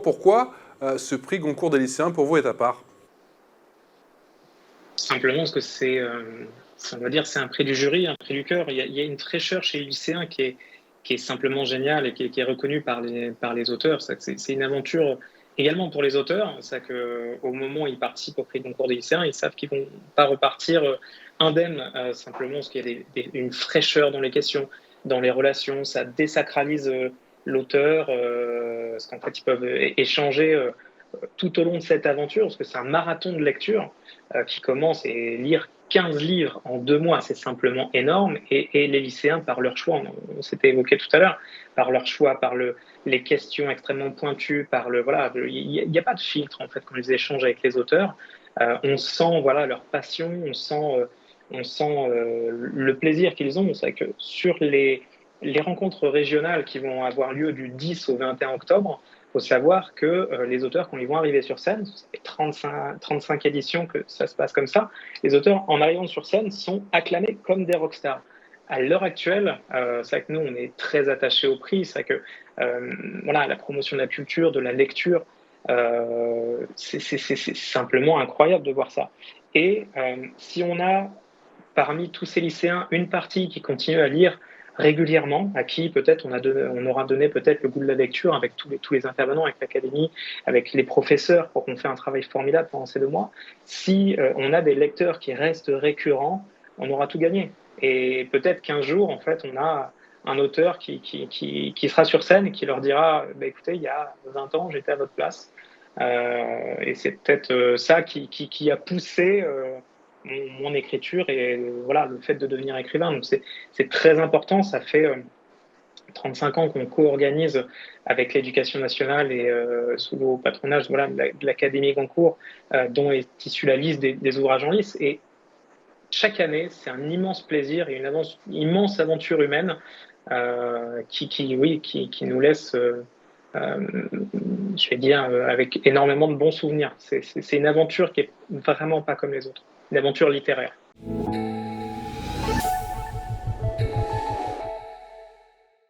Pourquoi ce prix Goncourt des lycéens pour vous est à part? Simplement parce que on va dire, c'est un prix du jury, un prix du cœur. Il y a une fraîcheur chez les lycéens qui est simplement géniale et qui est reconnue par les auteurs. C'est une aventure également pour les auteurs. C'est qu'au moment où ils participent au prix Goncourt des lycéens, ils savent qu'ils vont pas repartir indemnes, simplement parce qu'il y a une fraîcheur dans les questions, dans les relations. Ça désacralise l'auteur, parce qu'en fait, ils peuvent échanger tout au long de cette aventure, parce que c'est un marathon de lecture qui commence et lire 15 livres en 2 mois, c'est simplement énorme. Et les lycéens, par leur choix, on s'était évoqué tout à l'heure, par leur choix, les questions extrêmement pointues, voilà, il n'y a pas de filtre en fait quand ils échangent avec les auteurs. On sent voilà leur passion, on sent le plaisir qu'ils ont. C'est que sur les rencontres régionales qui vont avoir lieu du 10 au 21 octobre, il faut savoir que les auteurs, quand ils vont arriver sur scène, ça fait 35 éditions que ça se passe comme ça, les auteurs, en arrivant sur scène, sont acclamés comme des rockstars. À l'heure actuelle, c'est vrai que nous, on est très attachés au prix. C'est vrai que voilà, la promotion de la culture, de la lecture, c'est simplement incroyable de voir ça. Et si on a parmi tous ces lycéens une partie qui continue à lire régulièrement, à qui peut-être on aura donné peut-être le goût de la lecture avec tous les intervenants, avec l'académie, avec les professeurs, pour qu'on fait un travail formidable pendant ces 2 mois. Si on a des lecteurs qui restent récurrents, on aura tout gagné. Et peut-être qu'un jour, en fait, on a un auteur qui sera sur scène et qui leur dira bah, écoutez, il y a 20 ans, j'étais à votre place. Et c'est peut-être ça qui a poussé mon écriture et voilà, le fait de devenir écrivain. Donc c'est très important. Ça fait 35 ans qu'on co-organise avec l'Éducation nationale et sous le patronage voilà, de l'Académie Goncourt, dont est issue la liste des ouvrages en lice. Et chaque année, c'est un immense plaisir et une immense aventure humaine qui nous laisse, je vais dire, avec énormément de bons souvenirs. C'est une aventure qui est vraiment pas comme les autres, une aventure littéraire.